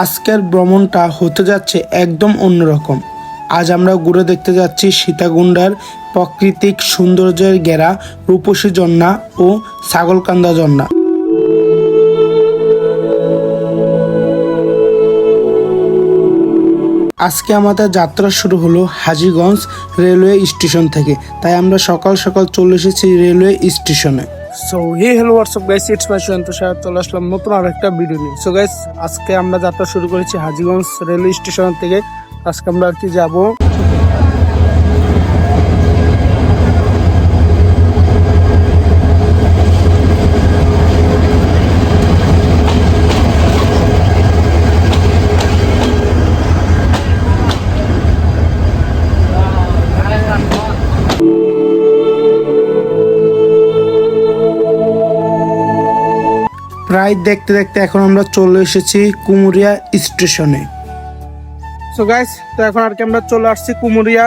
আজকের ভ্রমণটা হতে যাচ্ছে একদম অন্যরকম। আজ আমরা ঘুরে দেখতে যাচ্ছি সীতাকুণ্ডের প্রাকৃতিক সৌন্দর্যের ঘেরা রূপসী ঝর্ণা ও ছাগলকান্দা ঝর্ণা। আজকে আমাদের যাত্রা শুরু হলো হাজীগঞ্জ রেলওয়ে স্টেশন থেকে, তাই আমরা সকাল সকাল চলে এসেছি রেলওয়ে স্টেশনে। So hello WhatsApp guys, it's my সন্ত সাহেব, চলে আসলাম নতুন আরেকটা ভিডিও নিয়ে। সো গাইস, আজকে আমরা যাত্রা শুরু করেছি হাজীগঞ্জ রেলওয়ে স্টেশন থেকে। আজকে আমরা আর কি যাবো প্রায় দেখতে দেখতে এখন আমরা চলে এসেছি কুমুরিয়া স্টেশনে। সো গাইস, তো এখন আর কি আমরা চলে আসছি কুমুরিয়া।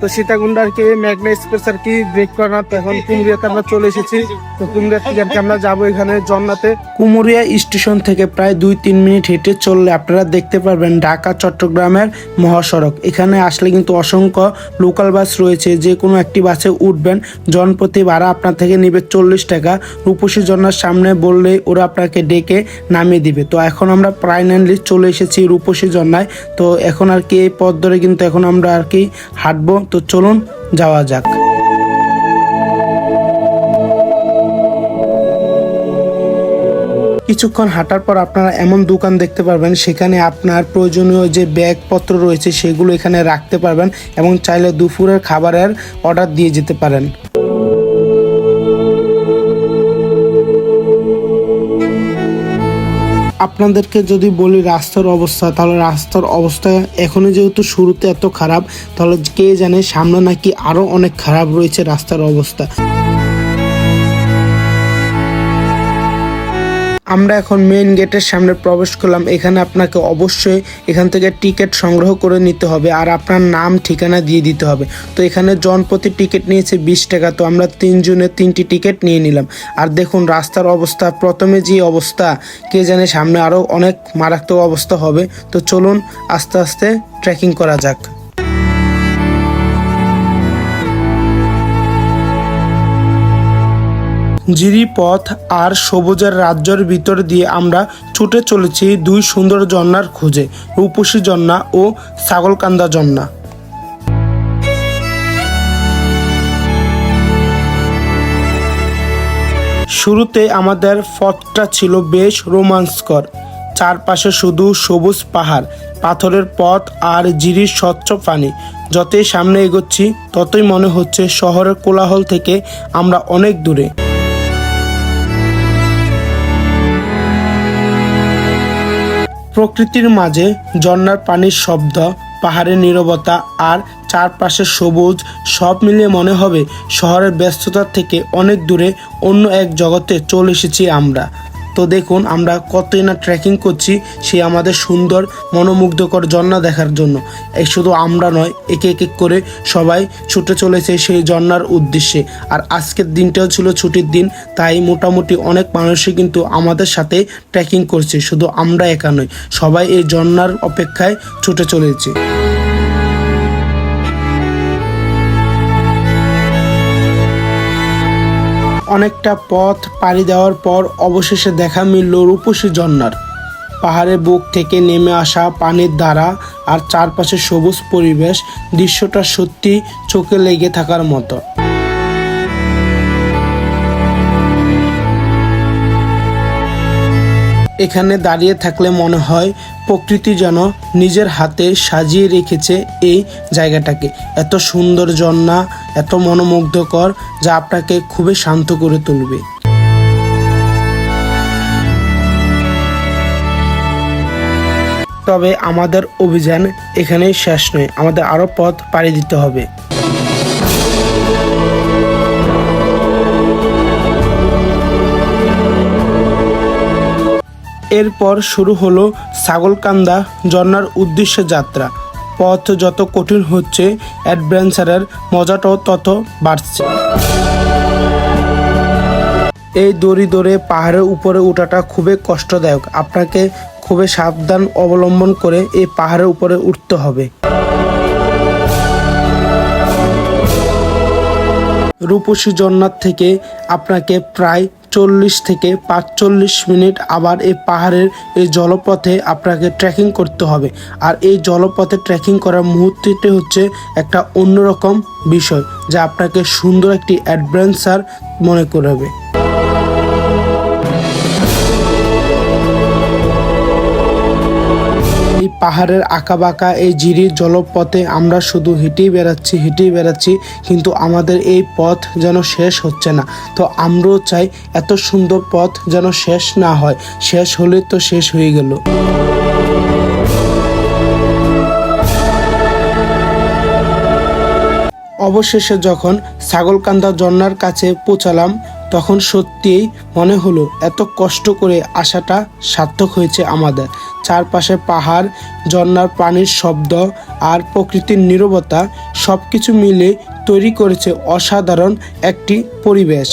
তো সীতাকুণ্ড আর কি মেঘনা এক্সপ্রেস আর কি ব্রেক করা, তো এখন কুমুরিয়াতে আমরা চলে এসেছি। তো কুমুরিয়া থেকে আর কি আমরা যাবো এখানে ঝর্ণাতে। কুমুরিয়া স্টেশন থেকে প্রায় 2-3 মিনিট হেঁটে চললে আপনারা দেখতে পারবেন ঢাকা চট্টগ্রামের মহাসড়ক। এখানে আসলে কিন্তু অসংখ্য লোকাল বাস রয়েছে, যে কোনো একটি বাসে উঠবেন, জনপ্রতি ভাড়া আপনার থেকে নেবে 40 টাকা। রূপসী ঝর্ণার সামনে বললেই ওরা আপনাকে ডেকে নামিয়ে দিবে। তো এখন আমরা ফাইনালি চলে এসেছি রূপসী ঝর্ণায়। তো এখন আর কি এই পথ ধরে কিন্তু এখন আমরা আর কি হাঁটবো। তো চলুন যাওয়া যাক। কিছুক্ষণ হাঁটার পর আপনারা এমন দোকান দেখতে পারবেন, সেখানে আপনার প্রয়োজনীয় যে ব্যাগপত্র রয়েছে সেগুলো এখানে রাখতে পারবেন এবং চাইলে দুপুরের খাবারের অর্ডার দিয়ে যেতে পারেন। আপনাদেরকে যদি বলি রাস্তার অবস্থা, তাহলে রাস্তার অবস্থা এখনই যেহেতু শুরুতে এত খারাপ, তাহলে কে জানে সামনে নাকি আরো অনেক খারাপ রয়েছে রাস্তার অবস্থা। আমরা এখন মেইন গেটের সামনে প্রবেশ করলাম। এখানে আপনাকে অবশ্যই এখান থেকে টিকিট সংগ্রহ করে নিতে হবে আর আপনার নাম ঠিকানা দিয়ে দিতে হবে। তো এখানে জনপ্রতি টিকিট নিয়েছে 20 টাকা। তো আমরা 3 জনের 3টি টিকিট নিয়ে নিলাম। আর দেখুন রাস্তার অবস্থা, প্রথমে যে অবস্থা, কে জানে সামনে আরও অনেক মারাত্মক অবস্থা হবে। তো চলুন আস্তে আস্তে ট্রেকিং করা যাক। গিরিপথ আর সবুজের রাজ্যের ভিতর দিয়ে আমরা ছুটে চলেছি 2 সুন্দর ঝর্ণার খোঁজে, রূপসী ঝর্ণা ও ছাগলকান্দা ঝর্ণা। শুরুতে আমাদের পথটা ছিল বেশ রোমাঞ্চকর। চারপাশে শুধু সবুজ পাহাড়, পাথরের পথ আর ঝিরির স্বচ্ছ পানি। যতই সামনে এগোচ্ছি ততই মনে হচ্ছে শহরের কোলাহল থেকে আমরা অনেক দূরে। প্রকৃতির মাঝে ঝর্ণার পানির শব্দ, পাহাড়ের নীরবতা আর চারপাশে সবুজ, সব মিলিয়ে মনে হবে শহরের ব্যস্ততার থেকে অনেক দূরে অন্য এক জগতে চলে এসেছি আমরা। তো দেখুন আমরা কতই না ট্রেকিং করছি সে আমাদের সুন্দর মনোমুগ্ধকর ঝর্ণা দেখার জন্য। এই শুধু আমরা নয়, একে এক করে সবাই ছুটে চলেছে সেই ঝর্ণার উদ্দেশ্যে। আর আজকের দিনটাও ছিল ছুটির দিন, তাই মোটামুটি অনেক মানুষই কিন্তু আমাদের সাথে ট্রেকিং করছে। শুধু আমরা একা নয়, সবাই এই ঝর্ণার অপেক্ষায় ছুটে চলেছে। অনেকটা পথ পাড়ি দেওয়ার পর অবশেষে দেখা মিলল রূপসী ঝর্ণার। পাহাড়ের বুক থেকে নেমে আসা পানির ধারা আর চারপাশে সবুজ পরিবেশ, দৃশ্যটা সত্যি চোখে লেগে থাকার মতো। এখানে দাঁড়িয়ে থাকলে মনে হয় প্রকৃতি যেন নিজের হাতে সাজিয়ে রেখেছে এই জায়গাটাকে। এত সুন্দর ঝর্ণা, এত মনোমুগ্ধকর, যা আপনাকে খুবই শান্ত করে তুলবে। তবে আমাদের অভিযান এখানেই শেষ নয়, আমাদের আরও পথ পাড়ি দিতে হবে। এরপর শুরু হলো ছাগলকান্দা ঝর্ণার উদ্দেশ্যে যাত্রা। পথ যত কঠিন হচ্ছে, অ্যাডভেঞ্চারের মজাটাও তত বাড়ছে। এই দড়ি ধরে পাহাড়ের উপরে ওঠাটা খুবই কষ্টদায়ক। আপনাকে খুবই সাবধান অবলম্বন করে এই পাহাড়ের উপরে উঠতে হবে। রূপসী ঝর্ণার থেকে আপনাকে প্রায় 40 থেকে 45 মিনিট আবার এই পাহাড়ের এই জলপথে আপনাকে ট্রেকিং করতে হবে। আর এই জলপথে ট্রেকিং করার মুহূর্তটি হচ্ছে একটা অন্যরকম বিষয়, যা আপনাকে সুন্দর একটি অ্যাডভেঞ্চার মনে করাবে। এই পাহাড়ের আঁকাবাঁকা এই জিরির জলপথে আমরা শুধু হেঁটেই বেড়াচ্ছি, কিন্তু আমাদের এই পথ যেন শেষ হচ্ছে না। তো আমরাও চাই এত সুন্দর পথ যেন শেষ না হয়, শেষ হলে তো শেষ হয়ে গেল। অবশেষে যখন ছাগলকান্দা ঝর্ণার কাছে পৌঁছালাম, তখন সত্যিই মনে হলো এত কষ্ট করে আসাটা সার্থক হয়েছে আমাদের। চারপাশে পাহাড়, ঝর্ণার পানির শব্দ আর প্রকৃতির নীরবতা সব কিছু মিলে তৈরি করেছে অসাধারণ একটি পরিবেশ।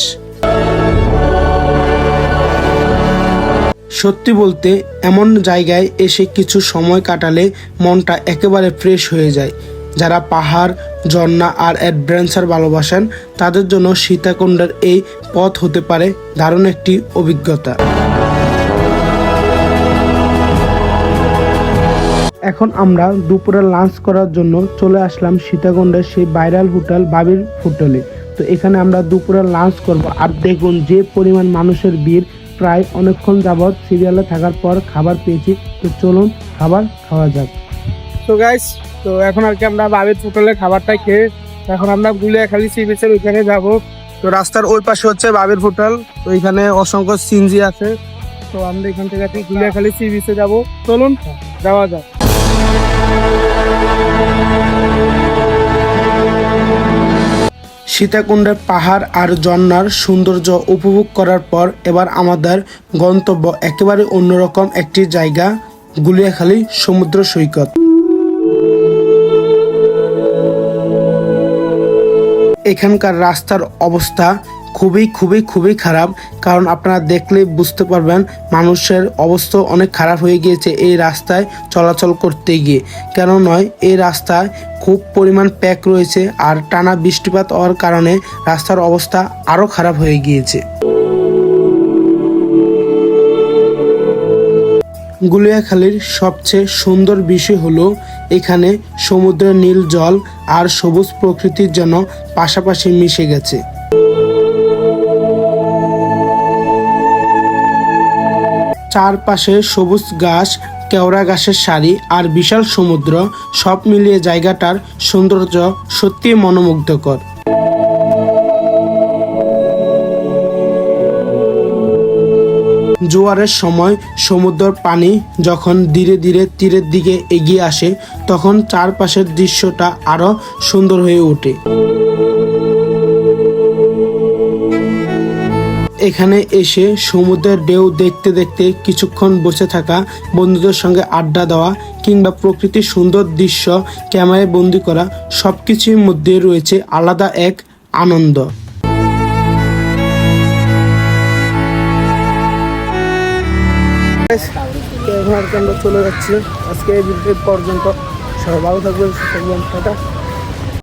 সত্যি বলতে এমন জায়গায় এসে কিছু সময় কাটালে মনটা একেবারে ফ্রেশ হয়ে যায়। যারা পাহাড়, ঝর্ণা আর অ্যাডভেঞ্চার ভালোবাসেন তাদের জন্য সীতাকুণ্ডের এই পথ হতে পারে দারুণ একটি অভিজ্ঞতা। এখন আমরা দুপুরে লাঞ্চ করার জন্য চলে আসলাম সীতাকুণ্ডের সেই ভাইরাল হোটেল বাবির হোটেলে। তো এখানে আমরা দুপুরে লাঞ্চ করব। আর দেখুন যে পরিমাণ মানুষের ভিড়, প্রায় অনেকক্ষণ যাবৎ সিরিয়ালে থাকার পর খাবার পেয়েছি। তো চলুন খাবার খাওয়া যাক। তো গাইস, তো এখন আর কি আমরা বাবির হোটেলে খাবারটা খেয়ে এখন আমরা গুলিয়াখালী সি বিচের ওইখানে যাব। তো রাস্তার ওই পাশে হচ্ছে বাবির হোটেল। তো এখানে অসংখ্য সিনজি আছে। তো আমরা এখান থেকে গুলিয়াখালী সি বিচে যাব। চলুন যাওয়া যাক। সীতাকুণ্ডের পাহাড় আর ঝর্ণার সৌন্দর্য উপভোগ করার পর এবার আমাদের গন্তব্য একেবারে অন্যরকম একটি জায়গা, গুলিয়াখালী সমুদ্র সৈকত। এখানকার রাস্তার অবস্থা খুবই খারাপ, কারণ আপনারা দেখলে বুঝতে পারবেন মানুষের অবস্থা অনেক খারাপ হয়ে গিয়েছে এই রাস্তায় চলাচল করতে গিয়ে। কেন নয়, এই রাস্তায় খুব পরিমাণ প্যাক রয়েছে আর টানা বৃষ্টিপাত হওয়ার কারণে রাস্তার অবস্থা আরও খারাপ হয়ে গিয়েছে। গুলিয়াখালীর সবচেয়ে সুন্দর বিষয় হলো এখানে সমুদ্রের নীল জল আর সবুজ প্রকৃতির যেন পাশাপাশি মিশে গেছে। চারপাশে সবুজ ঘাস, কেওড়া ঘাসের সারি আর বিশাল সমুদ্র, সব মিলিয়ে জায়গাটার সৌন্দর্য সত্যিই মনোমুগ্ধকর। জোয়ারের সময় সমুদ্রের পানি যখন ধীরে ধীরে তীরের দিকে এগিয়ে আসে, তখন চারপাশের দৃশ্যটা আরো সুন্দর হয়ে ওঠে। এখানে এসে সমুদ্রের ঢেউ দেখতে দেখতে কিছুক্ষণ বসে থাকা, বন্ধুদের সঙ্গে আড্ডা দেওয়া কিংবা প্রকৃতির সুন্দর দৃশ্য ক্যামেরায় বন্দি করা, সবকিছুর মধ্যে রয়েছে আলাদা এক আনন্দ। এখন আর কি আমরা চলে যাচ্ছি। আজকে এই ভিডিও পর্যন্ত। সবাই ভালো থাকবেন, সুস্থ থাকবেন। টাটা।